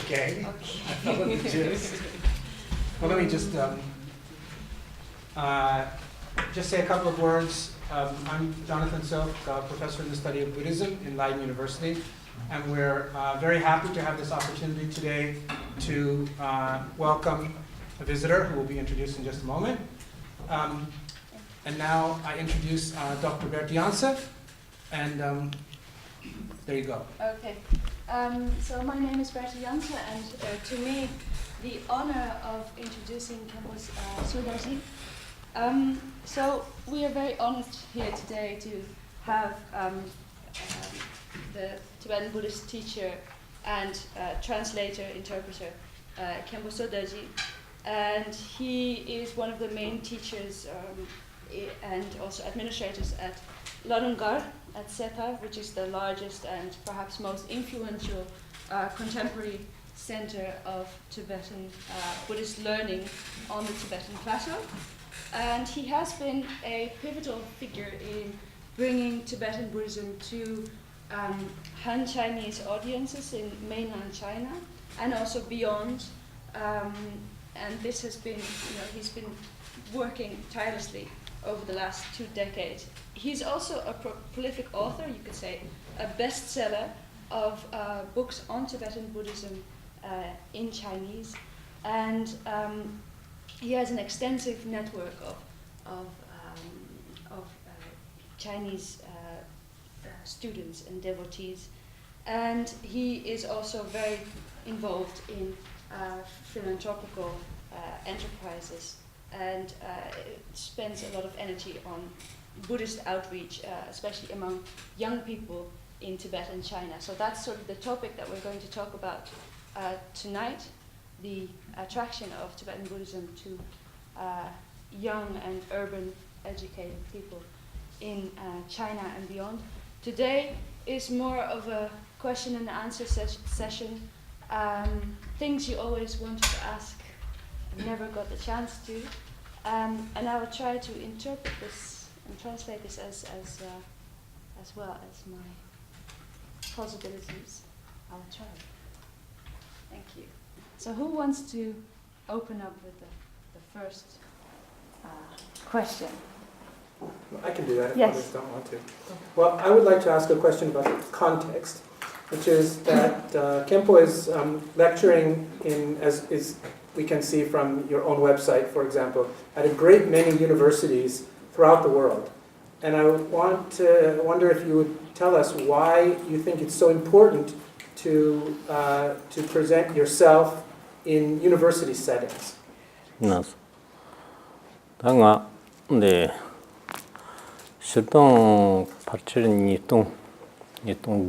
Okay. Well, let me just say a couple of words. I'm Jonathan Silk, professor in the study of Buddhism in Leiden University, and we're very happy to have this opportunity today to welcome a visitor who will be introduced in just a moment. And now I introduce Dr. Bert Janse, and there you go. Okay. So my name is Bert Janse, and to me, the honor of introducing Khenpo Sodaji. So we are very honored here today to have the Tibetan Buddhist teacher and translator, interpreter, Khenpo Sodaji. And he is one of the main teachers and also administrators at Ladungar at Sepa, which is the largest and perhaps most influential contemporary center of Tibetan Buddhist learning on the Tibetan plateau. And he has been a pivotal figure in bringing Tibetan Buddhism to Han Chinese audiences in mainland China and also beyond. And this has been, he's been working tirelessly over the last 2 decades. He's also a prolific author, you could say, a bestseller of books on Tibetan Buddhism in Chinese, and he has an extensive network of Chinese students and devotees, and he is also very involved in philanthropical enterprises and spends a lot of energy on Buddhist outreach, especially among young people in Tibet and China. So that's sort of the topic that we're going to talk about tonight, the attraction of Tibetan Buddhism to young and urban educated people in China and beyond. Today is more of a question and answer session, things you always wanted to ask and never got the chance to. And I will try to interpret this and translate this as well as my possibilities. I will try. Thank you. So who wants to open up with the first question? I can do that if Yes. others don't want to. Well, I would like to ask a question about context, which is that Khenpo is lecturing in, as we can see from your own website, for example, at a great many universities throughout the world. And I wonder if you would tell us why you think it's so important to present yourself in university settings. Yes. Tanga de shitong parchir nitong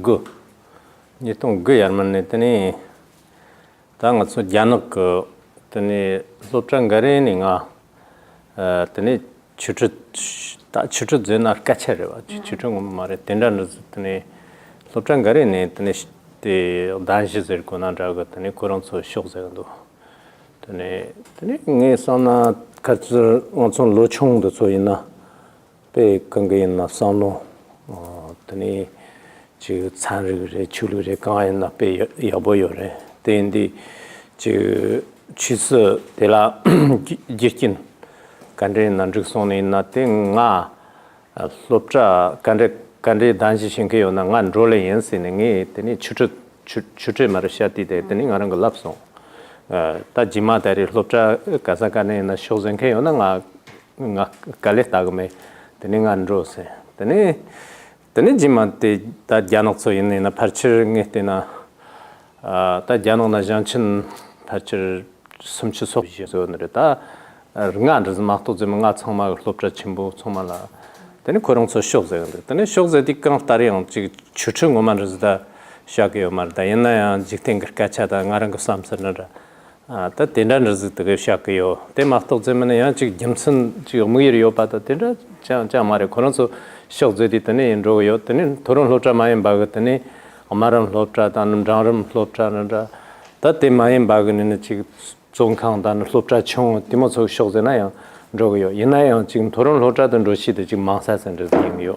gu yarman tani tanga so janak tani lopchangare ni nga tani chuchu zenar kacherewa chuchu mare tendan tani lopchangare ni tani te danshi zer kona jaga tani korang so shokzegando tani nge sana kachir onson lochong de so ina pe kange na sano tani chi chanre chulure ka na pe yaboyo re tendi chi chise de la jirkin kandre nanjuk sone na te nga lopcha kandre danshi shinke yo na ngan role yense nge tani chuchu marashati de tani ngarang lapso ta jima dari lopcha kasakane na shozenke yo na nga kale tagme tani ngan rose tani jima te ta janok so yin na parchir nge te na ta janok na janchin parchir sumchi so so ne ta ngan raz ma to zema nga changma lopcha chimbo chomala tani korong so shokze tani shokze dikkan tari ang chi chuchu ngoman raz da shakyo mar da yana ya jikten kacha da ngarang ko samsar na ta tendan raz de shakyo te ma to zema ya chi gimsen chi omiri yo pa ta tenda cha mare korong so shokze di tani ro yo tani toron lopcha mayen ba ga tani amaram lopcha tanam jaram lopcha na ta te mayen ba ga ne chi zongkang dan lopcha chong timo so shokze na ya 저거요. 이나요 지금 토론 로자든 로시도 지금 망사선들 있고요.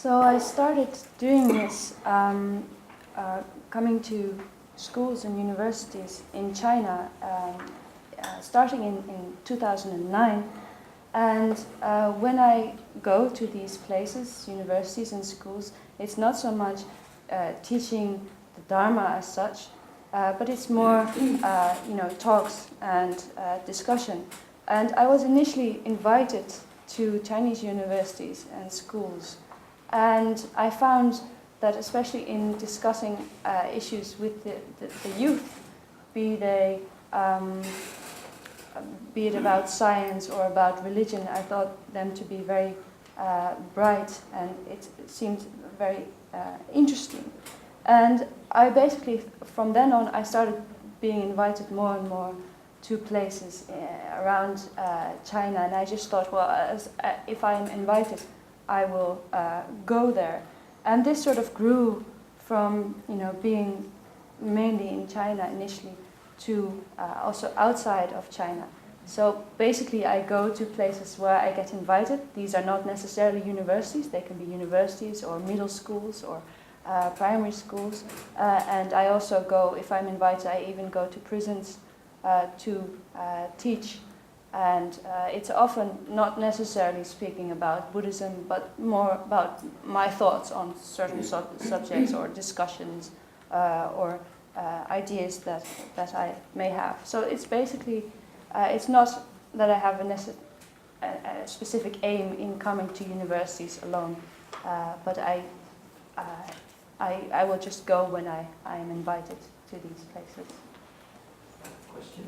So I started doing this, coming to schools and universities in China, starting in 2009. And when I go to these places, universities and schools, it's not so much teaching the Dharma as such, but it's more, talks and discussion. And I was initially invited to Chinese universities and schools, and I found that especially in discussing issues with the youth, be it about science or about religion, I thought them to be very bright, and it seemed very interesting. And I basically, from then on, I started being invited more and more to places around China, and I just thought, well, if I'm invited, I will go there. And this sort of grew from, being mainly in China initially to also outside of China. So basically I go to places where I get invited. These are not necessarily universities. They can be universities or middle schools or primary schools. And I also go, if I'm invited, I even go to prisons to teach. And it's often not necessarily speaking about Buddhism, but more about my thoughts on certain subjects or discussions or ideas that I may have. So it's basically, it's not that I have a specific aim in coming to universities alone, but I will just go when I am invited to these places. Question.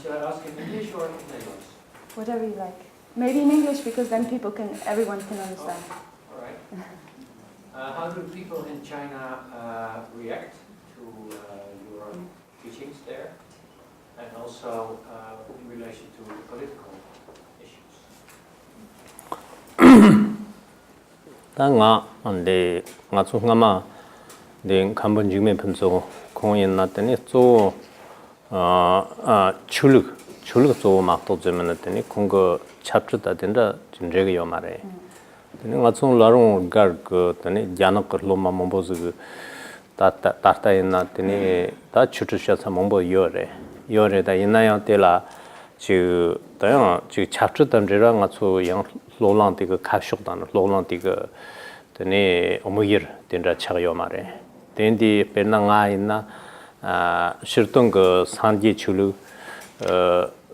Should I ask in English or in Netherlands? Whatever you like. Maybe in English, because then everyone can understand. Oh, all right. How do people in China react to your teachings there, and also in relation to political issues? nga ande nga chu ngama de kambon jingme phunso khongyen na tene zo chuluk zo 막 또 되면 tene khong chapter 된다 진제가 요 말에 tene nga chu 라롱 gar그 tene 야nak 걸로만 몸보즈 따따 있나 tene 다 추추셔서 몸보 요래다 있나요 때라 지 다양 지 chapter 된제랑 nga 양 로랑 되게 갑속단 로랑 되게 tene omogir 된다 차요 말에 된디 벤나가 있나 shirtung个sanji chulu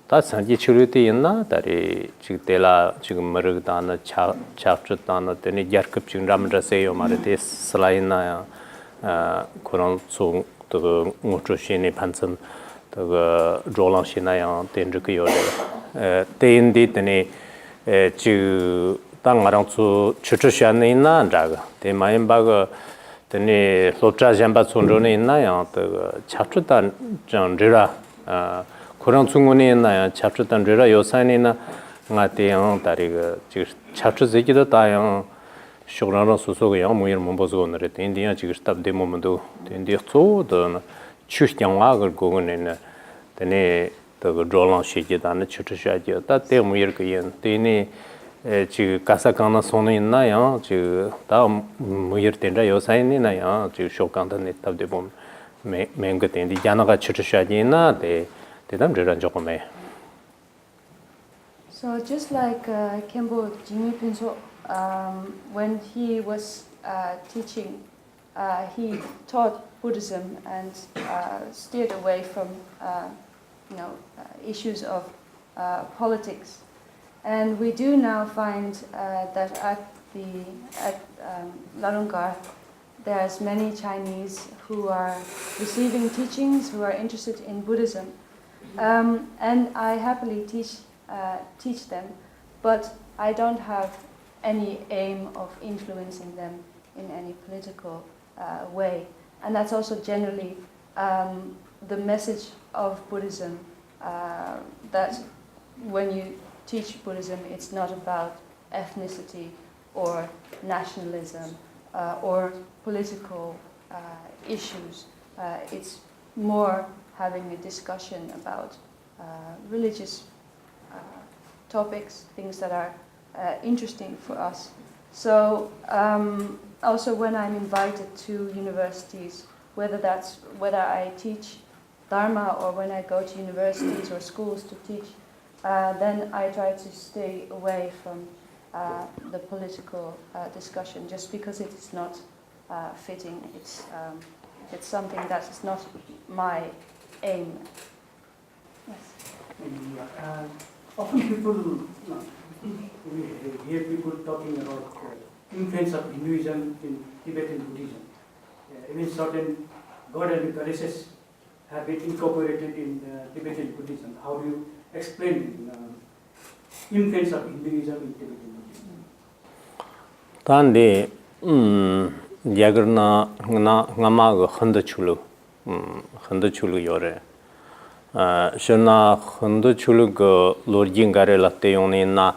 다 sanji chulu te 있나 다리 지금 때라 지금 머르다나 차프다나 되니 야급 지금 ram라세요 말에 슬라이나야 그런 그 모조신이 반선 그 조랑시나야 된저그 요래 대인디 되니 지 땅아랑 주 추추샤네 있나 자가 대마인바가 되니 로차잠바 손존에 있나요? 그 차트단 정리라 그런 중원에 있나요? 차트단 저라 요산이나 나대요 다리가 지금 차트제기도 다요 쇼라로 소소가 양 모여 몸보고 오늘에 인디아 지금 스탑 데모문도 인디아 소도 추경화를 고고는 되니 그 조랑 시기다는 추추샤지 다 때문에 이렇게 되니 지금 가사강나 손에 있나요? 지금 다음 무여된다 요사이니나요? 지금 쇼강단에 답대 보면 맹거된디 야나가 추추샤지나 대담 저런 조금에. So just like Khenpo Jingmi Phunso, when he was teaching, he taught Buddhism and steered away from issues of politics. And we do now find that at Larungar, there's many Chinese who are receiving teachings, who are interested in Buddhism, and I happily teach them, but I don't have any aim of influencing them in any political way. And that's also generally the message of Buddhism, that when you teach Buddhism, it's not about ethnicity or nationalism or political issues. It's more having a discussion about religious topics, things that are interesting for us. So also when I'm invited to universities, whether I teach Dharma or when I go to universities or schools to teach, then I try to stay away from the political discussion, just because it is not fitting. It's something that is not my aim. Yes. Often people we hear people talking about influence of Hinduism in Tibetan Buddhism. Even certain God and goddesses have been incorporated in Tibetan Buddhism. How do you explain influence of Hinduism in Tibetan Buddhism? Tandi yagarna ngama go khanda chulu yore. Shona khanda chulu go lorjin gare latte yone na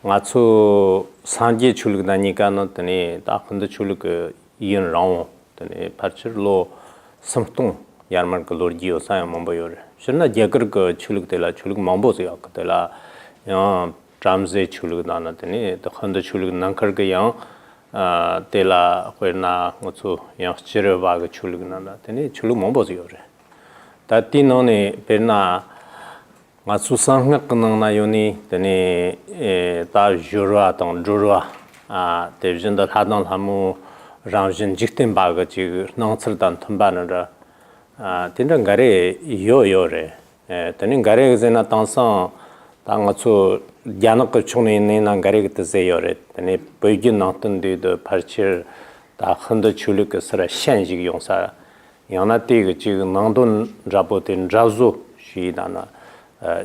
ngachu sanje chulu da nika no tani ta khanda chulu go yin rawo tani parchir lo samtung yarmar go lorji o sa mambo yore. Shona yagar go chulu tela chulu mambo se yak tela ya tramze chulu da na tani ta khanda chulu nankar ge yang tela khoina ngachu yang chire ba go chulu na na tani chulu mambo se yore. Tati noni perna nga susang ngak na yoni tani ta jurwa tong jurwa devjin da hadang hamu rangjin jikten ba ga ji nang chil dan thumba na ra tinrang gare yo re tani gare zena tangsang ta nga chu yanak chungni ne na gare gte ze yo re tani boygin nang tan de parchir ta khanda chulu ke sara shan ji yongsa yana tiga jiga nangdun rabotin razu shi dana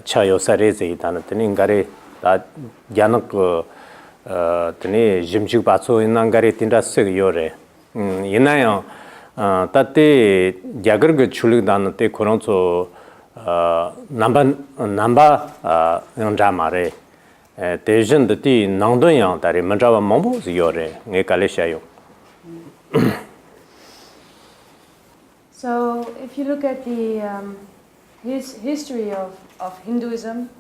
chayo sareze dana tani ngare da yanak tani jimchik batso ina ngare tinra sig yore ina yang tate jagar ga chulik dana te koronso namba yang jamare tejen dati nangdun yang tari manjawa mambo yore nge kale shayo. So, if you look at the history of Hinduism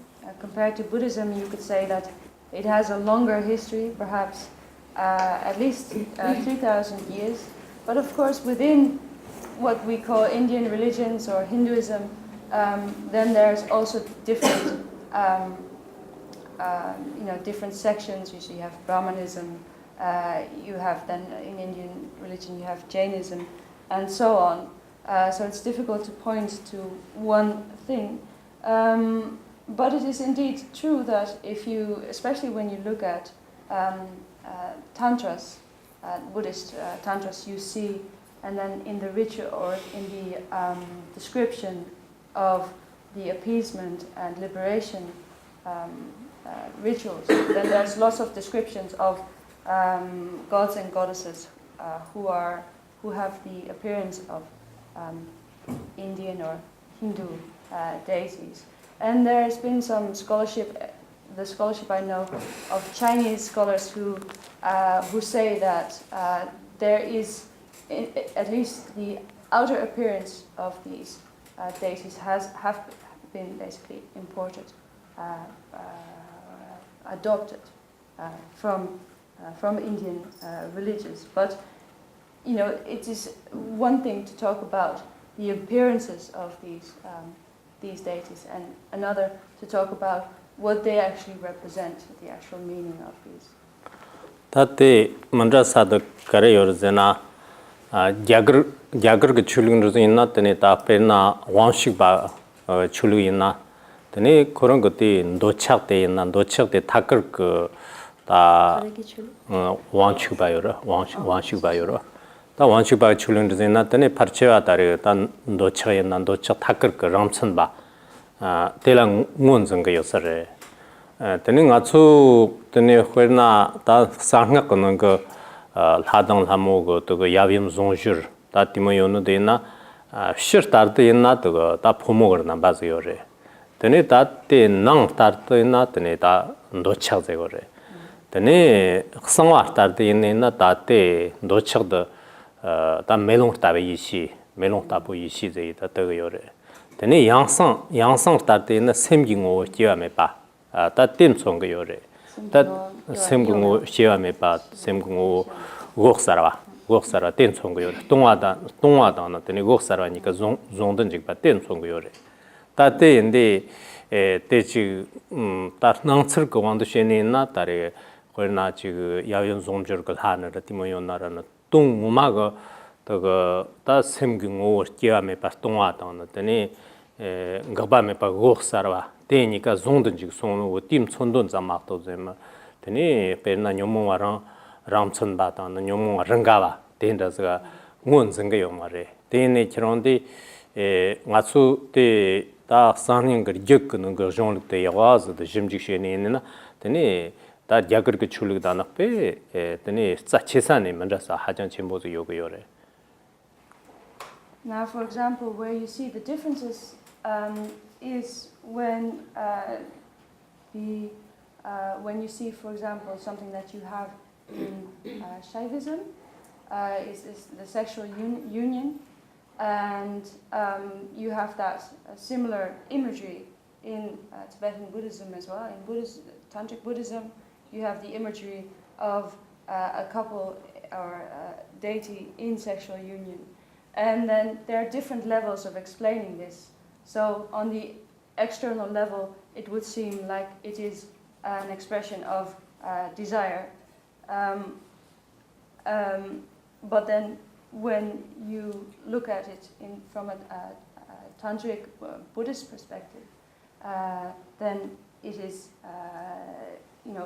compared to Buddhism, you could say that it has a longer history, perhaps at least 3,000 years. But of course, within what we call Indian religions or Hinduism, then there's also different, different sections. Usually, you have Brahmanism. You have then in Indian religion, you have Jainism, and so on. So it's difficult to point to one thing, but it is indeed true that especially when you look at tantras, Buddhist tantras, you see, and then in the ritual or in the description of the appeasement and liberation rituals, then there's lots of descriptions of gods and goddesses who have the appearance of Indian or Hindu deities. And there has been some scholarship, the scholarship I know of Chinese scholars who say that there is, at least the outer appearance of these deities have been basically imported, adopted from Indian religions. But it is one thing to talk about the appearances of these deities, and another to talk about what they actually represent, the actual meaning of these. Tate mandra sada kare yorzena jagar ke chulung rozina tene ta perna wanshik ba chulugina tene korong gati ndochak te takar ke ta wanshik ba yoro 다 원칙바 출렁드제나 때네 파르체와 다르 단 노처였나 노처 타कर 그 람선바 대랑 문정가 요서래 때네 가초 때네 회나 다 상가 거는 그 하당 하모고 또 야빔 종줄 다 티모요노 되나 시르타르데 있나 또다 포모거나 바즈요래 때네 다때 낭 타르데나 때네 다 노처제거래 때네 상와르타르데 있나 다때 노처더 다 멜롱 타베 이시 멜롱 타보 이시 제이다 더요래 되네 양상 타르데나 셈징오 기와메 바 다 템송거요래 다 샘궁고 시험에 봐 샘궁고 곡사라 댄송고요 동화다는 때니 곡사라니까 종든지 봐 댄송고요 다때인데 대지 다 낭철 거wan도 셴이나 다래 거나 지금 야연 종저가 하늘을 티모요나라는 동무마가 다 샘궁고 시험에 봐 동화다는 때니 가밤에 봐 곡사라 되니까 종든지 송고 팀 촌돈 잠막도 좀 되니 배나 녀몽와랑 람천바다는 녀몽와 랑가와 된다서가 원성게요 말에 되니 그런데 가수 때다 상행 그 적는 거 종lik 때 야와서도 심직시에는 되니 다 야그르게 출력다 나페 되니 자체산에 만져서 하장 첨보도 요거요래. Now, for example, where you see the differences is when when you see, for example, something that you have in Shaivism is the sexual union, and you have that similar imagery in Tibetan Buddhism as well. In Tantric Buddhism, you have the imagery of a couple or deity in sexual union. And then there are different levels of explaining this. So on the external level, it would seem like it is an expression of desire. But then when you look at it from a Tantric Buddhist perspective, then it is,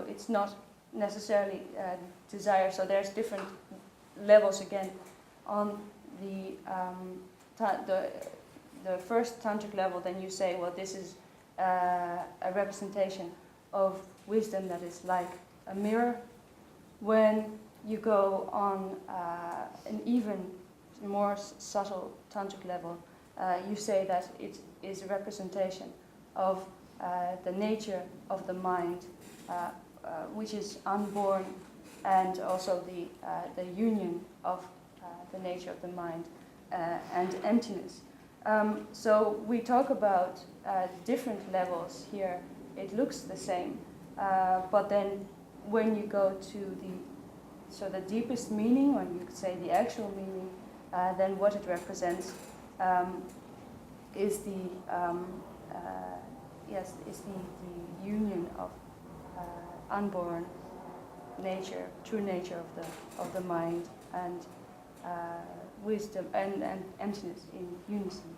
it's not necessarily desire. So there's different levels again. On the first tantric level, then you say, well, this is a representation of wisdom that is like a mirror. When you go on an even more subtle tantric level, you say that it is a representation of the nature of the mind, which is unborn, and also the union of the nature of the mind and emptiness. So we talk about different levels here. It looks the same, but then when you go to the deepest meaning, when you could say the actual meaning, then what it represents is the union of unborn nature, true nature of the mind, and wisdom and emptiness in unison.